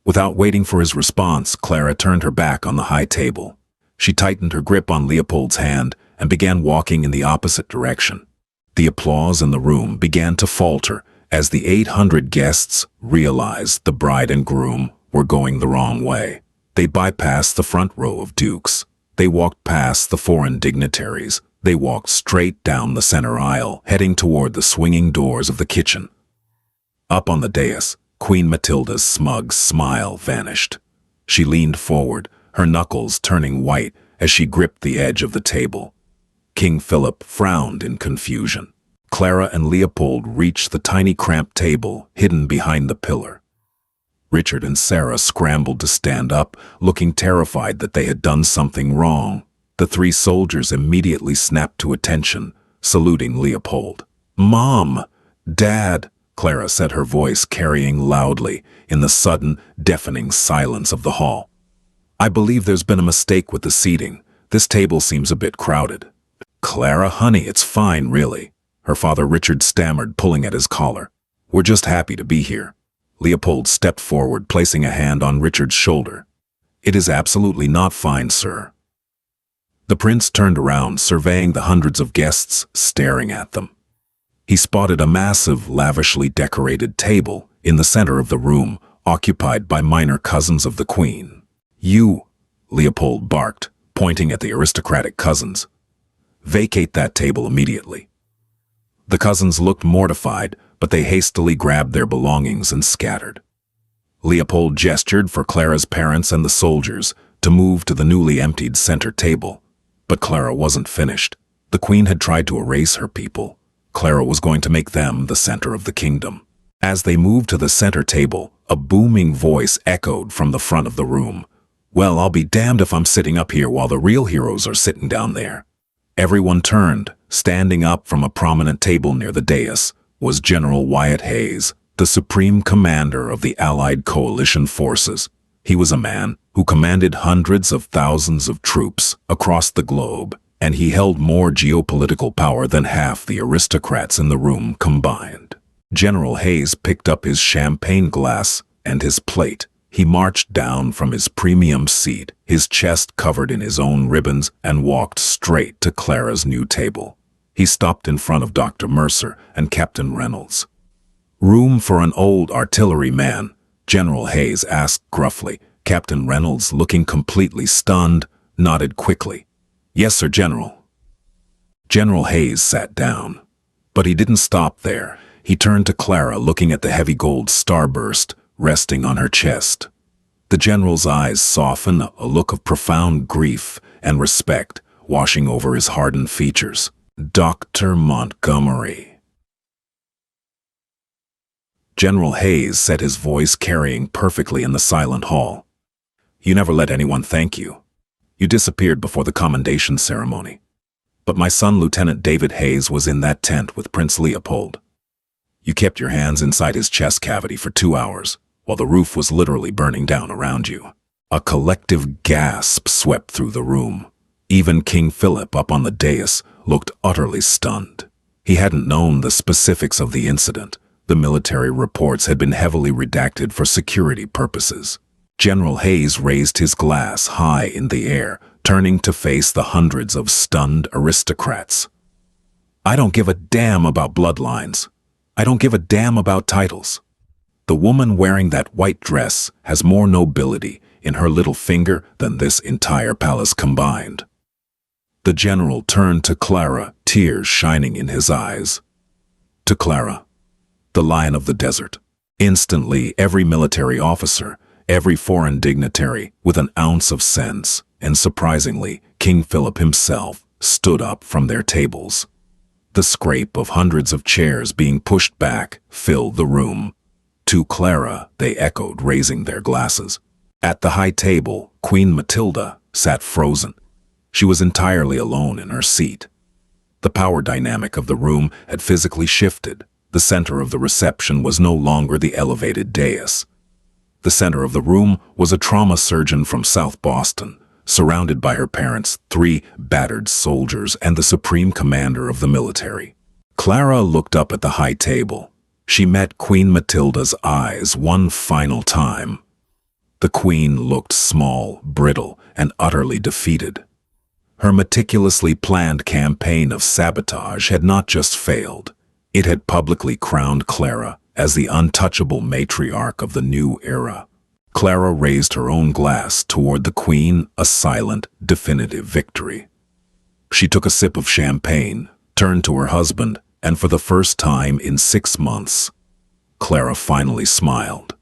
S1: Without waiting for his response, Clara turned her back on the high table. She tightened her grip on Leopold's hand and began walking in the opposite direction. The applause in the room began to falter as the 800 guests realized the bride and groom were going the wrong way. They bypassed the front row of dukes. They walked past the foreign dignitaries. They walked straight down the center aisle, heading toward the swinging doors of the kitchen. Up on the dais, Queen Matilda's smug smile vanished. She leaned forward, her knuckles turning white as she gripped the edge of the table. King Philip frowned in confusion. Clara and Leopold reached the tiny cramped table hidden behind the pillar. Richard and Sarah scrambled to stand up, looking terrified that they had done something wrong. The 3 soldiers immediately snapped to attention, saluting Leopold. "Mom! Dad!" Clara said, her voice carrying loudly in the sudden, deafening silence of the hall. I believe there's been a mistake with the seating. This table seems a bit crowded. Clara, honey, it's fine, really. Her father Richard stammered, pulling at his collar. We're just happy to be here. Leopold stepped forward, placing a hand on Richard's shoulder. It is absolutely not fine, sir. The prince turned around, surveying the hundreds of guests staring at them. He spotted a massive, lavishly decorated table in the center of the room, occupied by minor cousins of the queen. You, Leopold barked, pointing at the aristocratic cousins. Vacate that table immediately. The cousins looked mortified, but they hastily grabbed their belongings and scattered. Leopold gestured for Clara's parents and the soldiers to move to the newly emptied center table. But Clara wasn't finished. The queen had tried to erase her people. Clara was going to make them the center of the kingdom. As they moved to the center table, a booming voice echoed from the front of the room. Well, I'll be damned if I'm sitting up here while the real heroes are sitting down there. Everyone turned. Standing up from a prominent table near the dais was General Wyatt Hayes, the supreme commander of the Allied coalition forces. He was a man who commanded hundreds of thousands of troops across the globe, and he held more geopolitical power than half the aristocrats in the room combined. General Hayes picked up his champagne glass and his plate. He marched down from his premium seat, his chest covered in his own ribbons, and walked straight to Clara's new table. He stopped in front of Dr. Mercer and Captain Reynolds. Room for an old artilleryman? General Hayes asked gruffly. Captain Reynolds, looking completely stunned, nodded quickly. Yes, sir, General. General Hayes sat down. But he didn't stop there. He turned to Clara, looking at the heavy gold starburst resting on her chest. The general's eyes softened, a look of profound grief and respect washing over his hardened features. Dr. Montgomery. General Hayes said, his voice carrying perfectly in the silent hall. You never let anyone thank you. You disappeared before the commendation ceremony. But my son, Lieutenant David Hayes, was in that tent with Prince Leopold. You kept your hands inside his chest cavity for 2 hours, while the roof was literally burning down around you. A collective gasp swept through the room. Even King Philip, up on the dais, looked utterly stunned. He hadn't known the specifics of the incident. The military reports had been heavily redacted for security purposes. General Hayes raised his glass high in the air, turning to face the hundreds of stunned aristocrats. I don't give a damn about bloodlines. I don't give a damn about titles. The woman wearing that white dress has more nobility in her little finger than this entire palace combined. The general turned to Clara, tears shining in his eyes. To Clara, the lion of the desert. Instantly, every military officer, every foreign dignitary with an ounce of sense, and surprisingly, King Philip himself, stood up from their tables. The scrape of hundreds of chairs being pushed back filled the room. To Clara, they echoed, raising their glasses. At the high table, Queen Matilda sat frozen. She was entirely alone in her seat. The power dynamic of the room had physically shifted. The center of the reception was no longer the elevated dais. The center of the room was a trauma surgeon from South Boston, surrounded by her parents, 3 battered soldiers, and the supreme commander of the military. Clara looked up at the high table. She met Queen Matilda's eyes one final time. The queen looked small, brittle, and utterly defeated. Her meticulously planned campaign of sabotage had not just failed. It had publicly crowned Clara as the untouchable matriarch of the new era. Clara raised her own glass toward the queen, a silent, definitive victory. She took a sip of champagne, turned to her husband, and for the first time in 6 months, Clara finally smiled.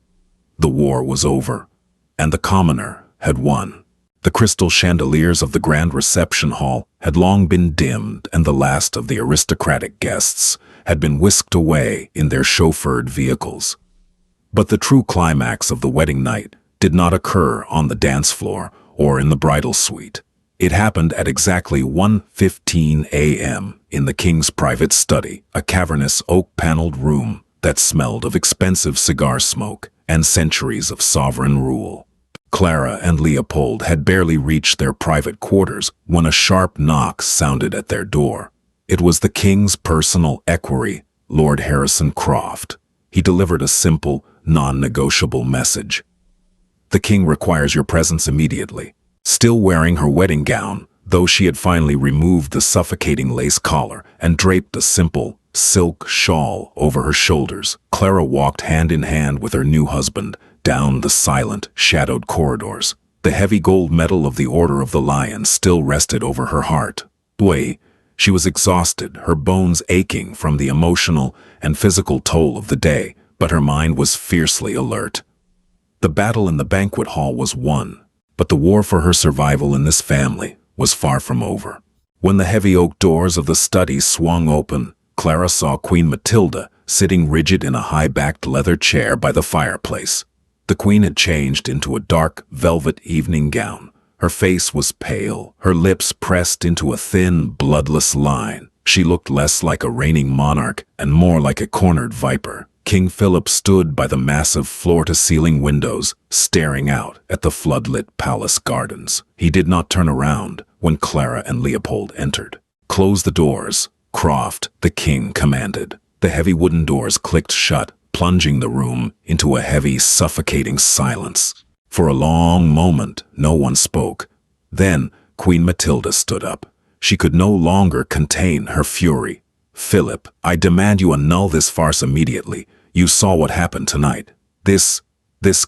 S1: The war was over, and the commoner had won. The crystal chandeliers of the grand reception hall had long been dimmed, and the last of the aristocratic guests had been whisked away in their chauffeured vehicles. But the true climax of the wedding night did not occur on the dance floor or in the bridal suite. It happened at exactly 1:15 a.m. in the king's private study, a cavernous oak-paneled room that smelled of expensive cigar smoke and centuries of sovereign rule. Clara and Leopold had barely reached their private quarters when a sharp knock sounded at their door. It was the king's personal equerry, Lord Harrison Croft. He delivered a simple, non-negotiable message. "The king requires your presence immediately." Still wearing her wedding gown, though she had finally removed the suffocating lace collar and draped a simple, silk shawl over her shoulders, Clara walked hand in hand with her new husband down the silent, shadowed corridors. The heavy gold medal of the Order of the Lion still rested over her heart. She was exhausted, her bones aching from the emotional and physical toll of the day, but her mind was fiercely alert. The battle in the banquet hall was won, but the war for her survival in this family was far from over. When the heavy oak doors of the study swung open, Clara saw Queen Matilda sitting rigid in a high-backed leather chair by the fireplace. The queen had changed into a dark velvet evening gown. Her face was pale, her lips pressed into a thin, bloodless line. She looked less like a reigning monarch and more like a cornered viper. King Philip stood by the massive floor-to-ceiling windows, staring out at the floodlit palace gardens. He did not turn around when Clara and Leopold entered. "Close the doors," Croft, the king, commanded. The heavy wooden doors clicked shut, plunging the room into a heavy, suffocating silence. For a long moment, no one spoke. Then, Queen Matilda stood up. She could no longer contain her fury. "Philip, I demand you annul this farce immediately. You saw what happened tonight. This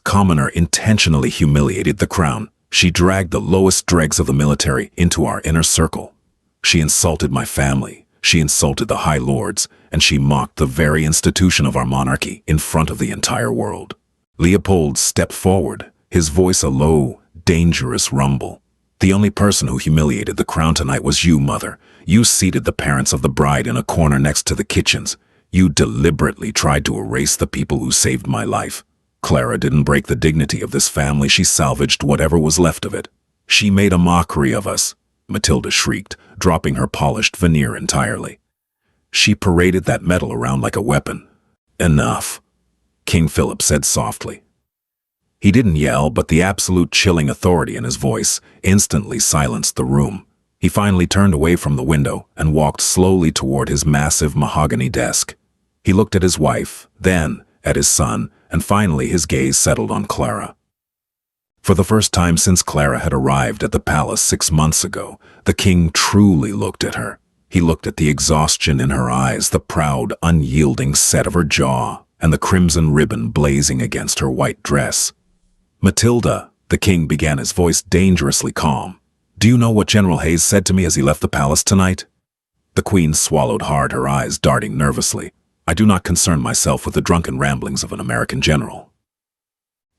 S1: commoner intentionally humiliated the crown. She dragged the lowest dregs of the military into our inner circle. She insulted my family. She insulted the High Lords, and she mocked the very institution of our monarchy in front of the entire world." Leopold stepped forward, his voice a low, dangerous rumble. "The only person who humiliated the crown tonight was you, Mother. You seated the parents of the bride in a corner next to the kitchens. You deliberately tried to erase the people who saved my life. Clara didn't break the dignity of this family. She salvaged whatever was left of it. She made a mockery of us," Matilda shrieked, dropping her polished veneer entirely. "She paraded that medal around like a weapon." "Enough," King Philip said softly. He didn't yell, but the absolute chilling authority in his voice instantly silenced the room. He finally turned away from the window and walked slowly toward his massive mahogany desk. He looked at his wife, then at his son, and finally his gaze settled on Clara. For the first time since Clara had arrived at the palace 6 months ago, the king truly looked at her. He looked at the exhaustion in her eyes, the proud, unyielding set of her jaw, and the crimson ribbon blazing against her white dress. "Matilda," the king began, his voice dangerously calm. "Do you know what General Hayes said to me as he left the palace tonight?" The queen swallowed hard, her eyes darting nervously. "I do not concern myself with the drunken ramblings of an American general.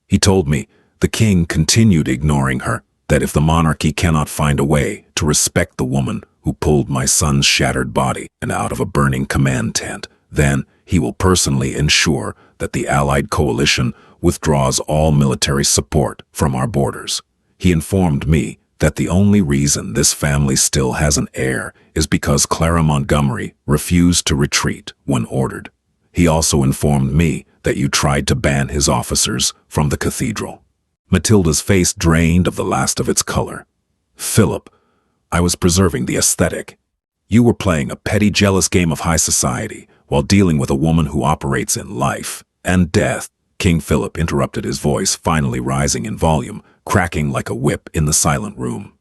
S1: He told me," the king continued, ignoring her, "that if the monarchy cannot find a way to respect the woman who pulled my son's shattered body and out of a burning command tent, then he will personally ensure that the Allied coalition withdraws all military support from our borders. He informed me that the only reason this family still has an heir is because Clara Montgomery refused to retreat when ordered. He also informed me that you tried to ban his officers from the cathedral." Matilda's face drained of the last of its color. "Philip, I was preserving the aesthetic. You were playing a petty, jealous game of high society while dealing with a woman who operates in life and death." King Philip interrupted, his voice finally rising in volume, cracking like a whip in the silent room.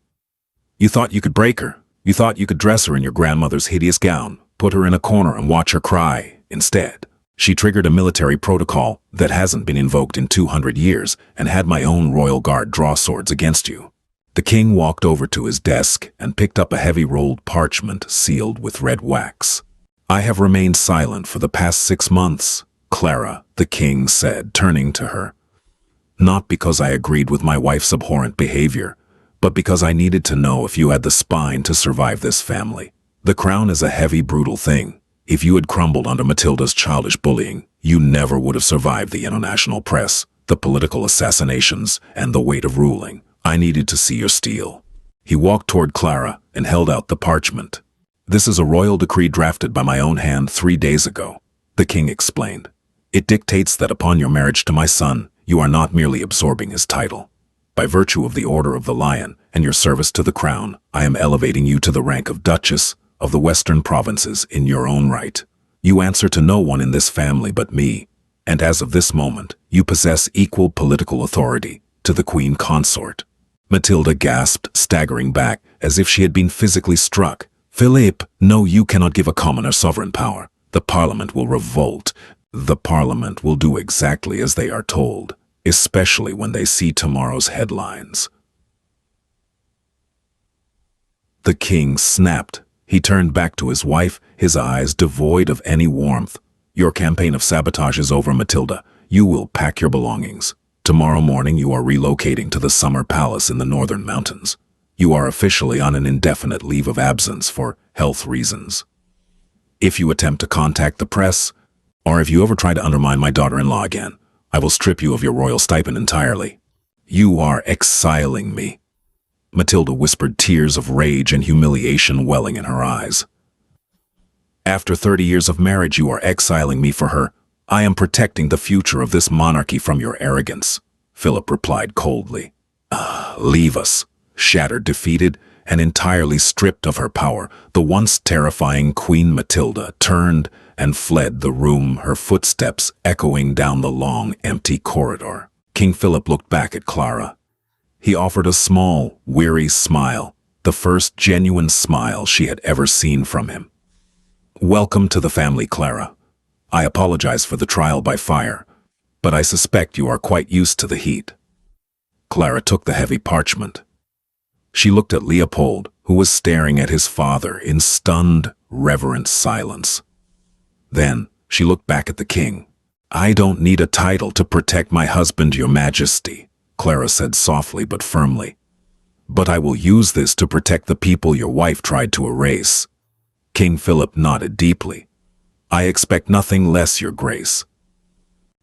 S1: "You thought you could break her. You thought you could dress her in your grandmother's hideous gown, put her in a corner and watch her cry. Instead, she triggered a military protocol that hasn't been invoked in 200 years and had my own royal guard draw swords against you." The king walked over to his desk and picked up a heavy rolled parchment sealed with red wax. "I have remained silent for the past 6 months, Clara," the king said, turning to her. "Not because I agreed with my wife's abhorrent behavior, but because I needed to know if you had the spine to survive this family. The crown is a heavy, brutal thing. If you had crumbled under Matilda's childish bullying, you never would have survived the international press, the political assassinations, and the weight of ruling. I needed to see your steel." He walked toward Clara and held out the parchment. "This is a royal decree drafted by my own hand 3 days ago," the king explained. "It dictates that upon your marriage to my son, you are not merely absorbing his title. By virtue of the Order of the Lion and your service to the crown, I am elevating you to the rank of Duchess of the Western Provinces in your own right. You answer to no one in this family but me, and as of this moment, you possess equal political authority to the Queen Consort." Matilda gasped, staggering back, as if she had been physically struck. "Philippe, no, you cannot give a commoner sovereign power. The Parliament will revolt. The Parliament will do exactly as they are told, especially when they see tomorrow's headlines." The king snapped. He turned back to his wife, his eyes devoid of any warmth. "Your campaign of sabotage is over, Matilda. You will pack your belongings. Tomorrow morning you are relocating to the summer palace in the northern mountains. You are officially on an indefinite leave of absence for health reasons. If you attempt to contact the press, or if you ever try to undermine my daughter-in-law again, I will strip you of your royal stipend entirely. You are exiling me." Matilda whispered, tears of rage and humiliation welling in her eyes. "After 30 years of marriage, you are exiling me for her. I am protecting the future of this monarchy from your arrogance," Philip replied coldly. "Leave us." Shattered, defeated, and entirely stripped of her power, the once terrifying Queen Matilda turned and fled the room, her footsteps echoing down the long, empty corridor. King Philip looked back at Clara. He offered a small, weary smile, the first genuine smile she had ever seen from him. "Welcome to the family, Clara. I apologize for the trial by fire, but I suspect you are quite used to the heat." Clara took the heavy parchment. She looked at Leopold, who was staring at his father in stunned, reverent silence. Then she looked back at the king. "I don't need a title to protect my husband, Your Majesty," Clara said softly but firmly. "But I will use this to protect the people your wife tried to erase." King Philip nodded deeply. "I expect nothing less, Your Grace."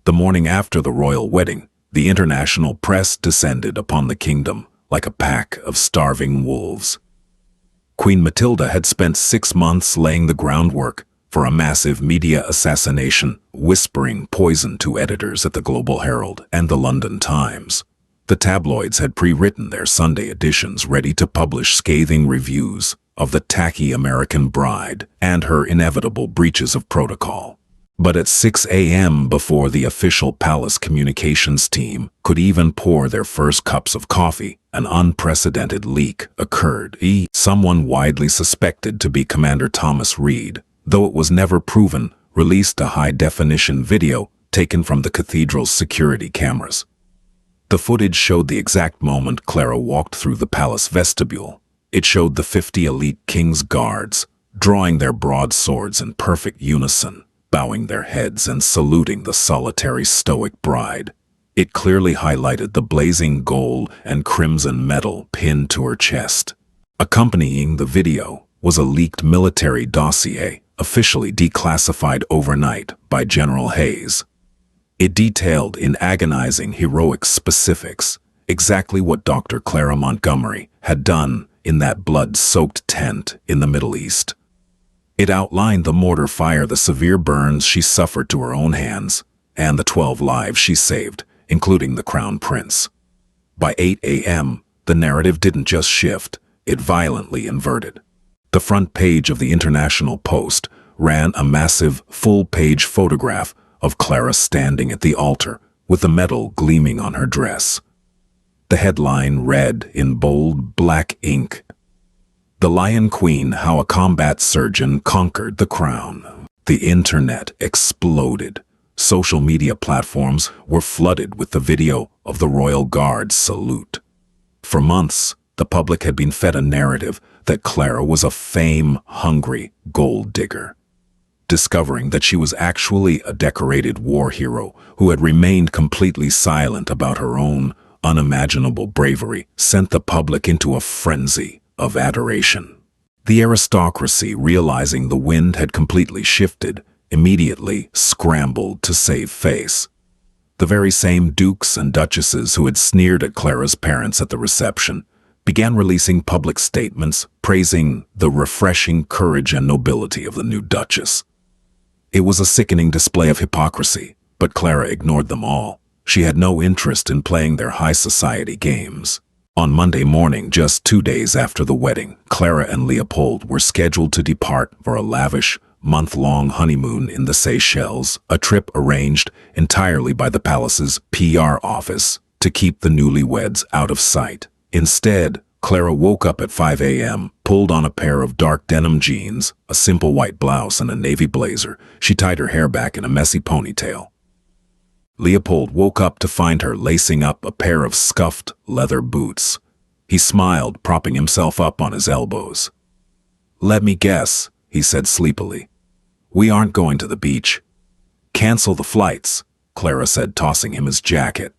S1: The morning after the royal wedding, the international press descended upon the kingdom like a pack of starving wolves. Queen Matilda had spent 6 months laying the groundwork for a massive media assassination, whispering poison to editors at the Global Herald and the London Times. The tabloids had pre-written their Sunday editions ready to publish scathing reviews of the tacky American bride and her inevitable breaches of protocol. But at 6 a.m., before the official palace communications team could even pour their first cups of coffee, an unprecedented leak occurred. Someone widely suspected to be Commander Thomas Reed, though it was never proven, released a high-definition video taken from the cathedral's security cameras. The footage showed the exact moment Clara walked through the palace vestibule. It showed the 50 elite king's guards, drawing their broadswords in perfect unison, bowing their heads and saluting the solitary stoic bride. It clearly highlighted the blazing gold and crimson medal pinned to her chest. Accompanying the video was a leaked military dossier, officially declassified overnight by General Hayes. It detailed in agonizing, heroic specifics exactly what Dr. Clara Montgomery had done in that blood-soaked tent in the Middle East. It outlined the mortar fire, the severe burns she suffered to her own hands, and the 12 lives she saved, including the Crown Prince. By 8 a.m., the narrative didn't just shift, it violently inverted. The front page of the International Post ran a massive, full-page photograph of Clara standing at the altar with the medal gleaming on her dress. The headline read in bold black ink, "The Lion Queen, How a Combat Surgeon Conquered the Crown." The internet exploded. Social media platforms were flooded with the video of the Royal Guard's salute. For months, the public had been fed a narrative that Clara was a fame-hungry gold digger. Discovering that she was actually a decorated war hero who had remained completely silent about her own unimaginable bravery sent the public into a frenzy of adoration. The aristocracy, realizing the wind had completely shifted, immediately scrambled to save face. The very same dukes and duchesses who had sneered at Clara's parents at the reception began releasing public statements praising the refreshing courage and nobility of the new duchess. It was a sickening display of hypocrisy, but Clara ignored them all. She had no interest in playing their high society games. On Monday morning, just 2 days after the wedding, Clara and Leopold were scheduled to depart for a lavish, month-long honeymoon in the Seychelles, a trip arranged entirely by the palace's PR office to keep the newlyweds out of sight. Instead, Clara woke up at 5 a.m., pulled on a pair of dark denim jeans, a simple white blouse, and a navy blazer. She tied her hair back in a messy ponytail. Leopold woke up to find her lacing up a pair of scuffed leather boots. He smiled, propping himself up on his elbows. "Let me guess," he said sleepily. "We aren't going to the beach." "Cancel the flights," Clara said, tossing him his jacket.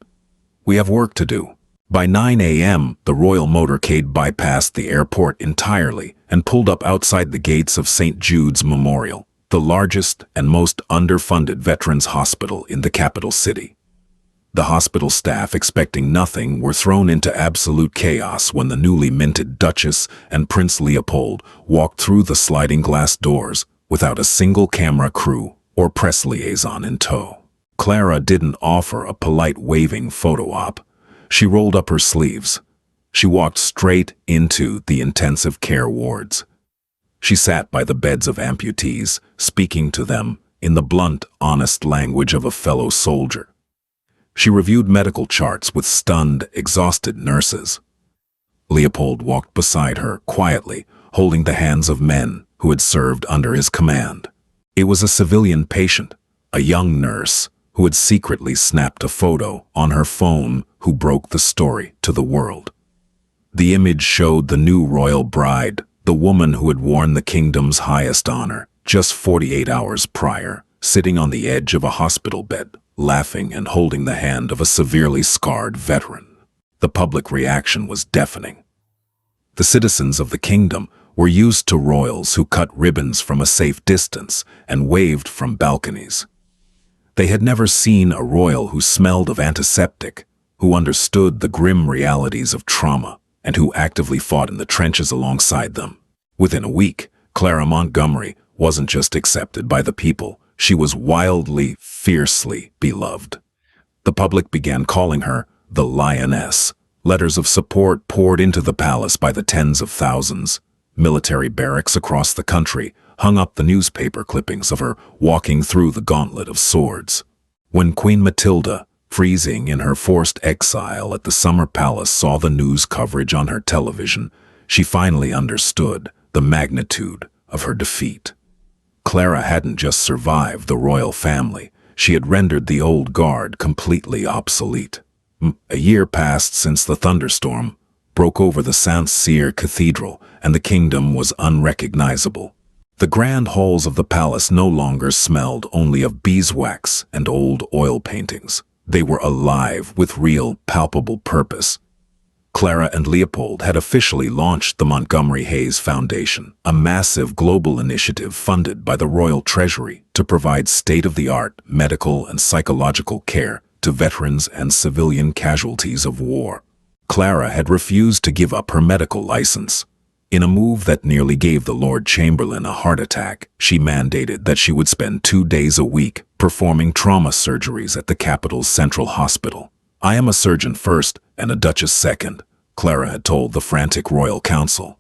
S1: "We have work to do." By 9 a.m., the royal motorcade bypassed the airport entirely and pulled up outside the gates of St. Jude's Memorial, the largest and most underfunded veterans hospital in the capital city. The hospital staff, expecting nothing, were thrown into absolute chaos when the newly minted Duchess and Prince Leopold walked through the sliding glass doors without a single camera crew or press liaison in tow. Clara didn't offer a polite waving photo op. She rolled up her sleeves. She walked straight into the intensive care wards. She sat by the beds of amputees, speaking to them in the blunt, honest language of a fellow soldier. She reviewed medical charts with stunned, exhausted nurses. Leopold walked beside her, quietly, holding the hands of men who had served under his command. It was a civilian patient, a young nurse, who had secretly snapped a photo on her phone, who broke the story to the world. The image showed the new royal bride, the woman who had worn the kingdom's highest honor, just 48 hours prior, sitting on the edge of a hospital bed, laughing and holding the hand of a severely scarred veteran. The public reaction was deafening. The citizens of the kingdom were used to royals who cut ribbons from a safe distance and waved from balconies. They had never seen a royal who smelled of antiseptic, who understood the grim realities of trauma, and who actively fought in the trenches alongside them. Within a week, Clara Montgomery wasn't just accepted by the people, she was wildly, fiercely beloved. The public began calling her the Lioness. Letters of support poured into the palace by the tens of thousands. Military barracks across the country hung up the newspaper clippings of her walking through the gauntlet of swords. When Queen Matilda, freezing in her forced exile at the summer palace, saw the news coverage on her television, she finally understood the magnitude of her defeat. Clara hadn't just survived the royal family, she had rendered the old guard completely obsolete. A year passed since the thunderstorm broke over the Saint-Cyr Cathedral, and the kingdom was unrecognizable. The grand halls of the palace no longer smelled only of beeswax and old oil paintings. They were alive with real, palpable purpose. Clara and Leopold had officially launched the Montgomery Hayes Foundation, a massive global initiative funded by the Royal Treasury to provide state-of-the-art medical and psychological care to veterans and civilian casualties of war. Clara had refused to give up her medical license. In a move that nearly gave the Lord Chamberlain a heart attack, she mandated that she would spend 2 days a week performing trauma surgeries at the capital's central hospital. "I am a surgeon first and a duchess second," Clara had told the frantic royal council.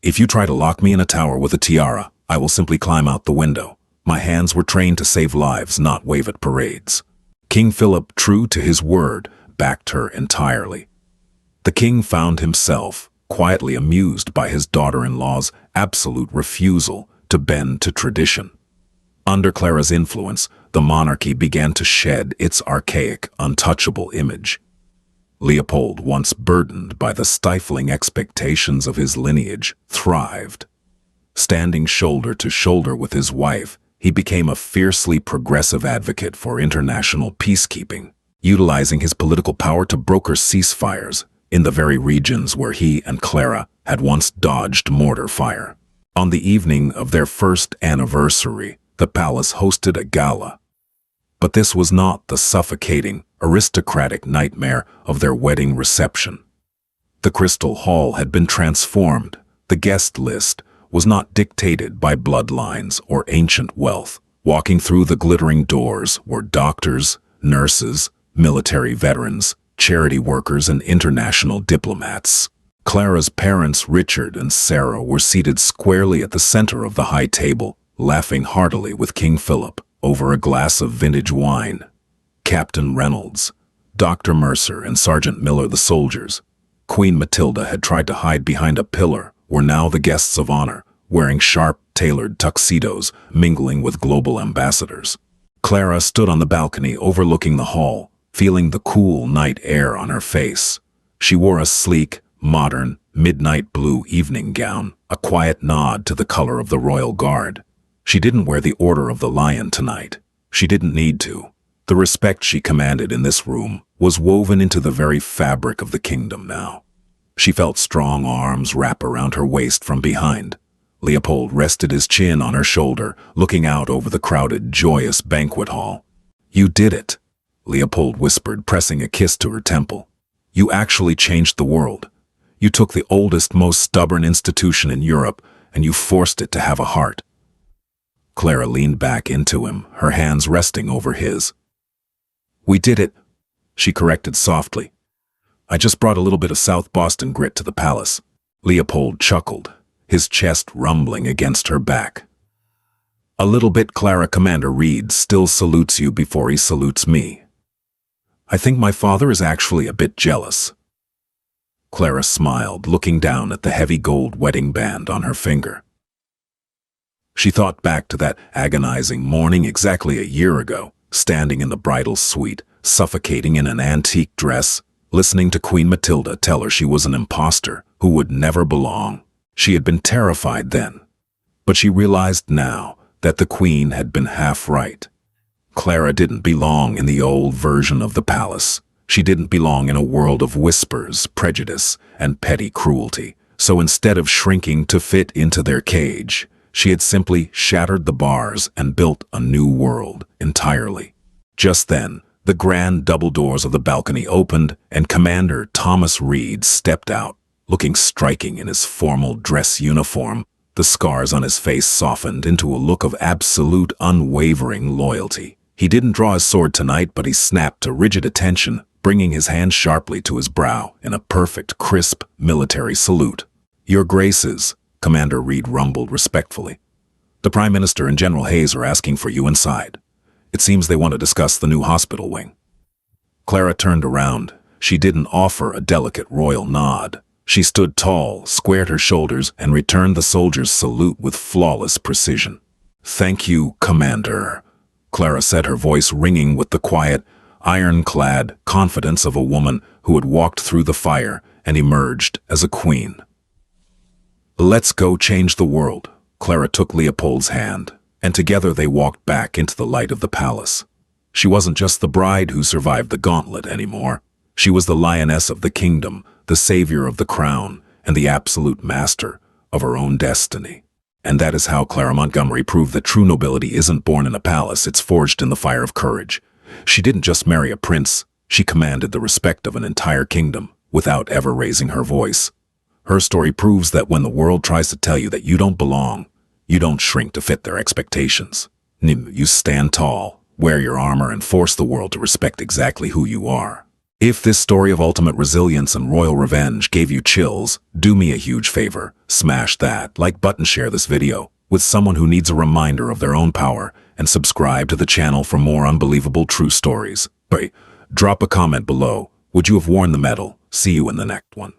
S1: "If you try to lock me in a tower with a tiara, I will simply climb out the window. My hands were trained to save lives, not wave at parades." King Philip, true to his word, backed her entirely. The king found himself quietly amused by his daughter-in-law's absolute refusal to bend to tradition. Under Clara's influence, the monarchy began to shed its archaic, untouchable image. Leopold, once burdened by the stifling expectations of his lineage, thrived. Standing shoulder to shoulder with his wife, he became a fiercely progressive advocate for international peacekeeping, utilizing his political power to broker ceasefires in the very regions where he and Clara had once dodged mortar fire. On the evening of their first anniversary, the palace hosted a gala. But this was not the suffocating, aristocratic nightmare of their wedding reception. The Crystal Hall had been transformed. The guest list was not dictated by bloodlines or ancient wealth. Walking through the glittering doors were doctors, nurses, military veterans, charity workers, and international diplomats. Clara's parents, Richard and Sarah, were seated squarely at the center of the high table, laughing heartily with King Philip over a glass of vintage wine. Captain Reynolds, Dr. Mercer, and Sergeant Miller, the soldiers, Queen Matilda had tried to hide behind a pillar, were now the guests of honor, wearing sharp, tailored tuxedos, mingling with global ambassadors. Clara stood on the balcony overlooking the hall, feeling the cool night air on her face. She wore a sleek, modern, midnight blue evening gown, a quiet nod to the color of the Royal Guard. She didn't wear the Order of the Lion tonight. She didn't need to. The respect she commanded in this room was woven into the very fabric of the kingdom now. She felt strong arms wrap around her waist from behind. Leopold rested his chin on her shoulder, looking out over the crowded, joyous banquet hall. "You did it," Leopold whispered, pressing a kiss to her temple. "You actually changed the world. You took the oldest, most stubborn institution in Europe, and you forced it to have a heart." Clara leaned back into him, her hands resting over his. "We did it," she corrected softly. "I just brought a little bit of South Boston grit to the palace." Leopold chuckled, his chest rumbling against her back. "A little bit, Clara. Commander Reed still salutes you before he salutes me. I think my father is actually a bit jealous." Clara smiled, looking down at the heavy gold wedding band on her finger. She thought back to that agonizing morning exactly a year ago, standing in the bridal suite, suffocating in an antique dress, listening to Queen Matilda tell her she was an imposter who would never belong. She had been terrified then, but she realized now that the Queen had been half right. Clara didn't belong in the old version of the palace. She didn't belong in a world of whispers, prejudice, and petty cruelty. So instead of shrinking to fit into their cage, she had simply shattered the bars and built a new world entirely. Just then, the grand double doors of the balcony opened, and Commander Thomas Reed stepped out, looking striking in his formal dress uniform. The scars on his face softened into a look of absolute, unwavering loyalty. He didn't draw his sword tonight, but he snapped to rigid attention, bringing his hand sharply to his brow in a perfect, crisp military salute. "Your Graces," Commander Reed rumbled respectfully. "The Prime Minister and General Hayes are asking for you inside. It seems they want to discuss the new hospital wing." Clara turned around. She didn't offer a delicate royal nod. She stood tall, squared her shoulders, and returned the soldier's salute with flawless precision. "Thank you, Commander," Clara said, her voice ringing with the quiet, ironclad confidence of a woman who had walked through the fire and emerged as a queen. "Let's go change the world." Clara took Leopold's hand, and together they walked back into the light of the palace. She wasn't just the bride who survived the gauntlet anymore. She was the lioness of the kingdom, the savior of the crown, and the absolute master of her own destiny. And that is how Clara Montgomery proved that true nobility isn't born in a palace, it's forged in the fire of courage. She didn't just marry a prince, she commanded the respect of an entire kingdom without ever raising her voice. Her story proves that when the world tries to tell you that you don't belong, you don't shrink to fit their expectations. You stand tall, wear your armor, and force the world to respect exactly who you are. If this story of ultimate resilience and royal revenge gave you chills, do me a huge favor. Smash that like button, share this video with someone who needs a reminder of their own power, and subscribe to the channel for more unbelievable true stories. Drop a comment below. Would you have worn the medal? See you in the next one.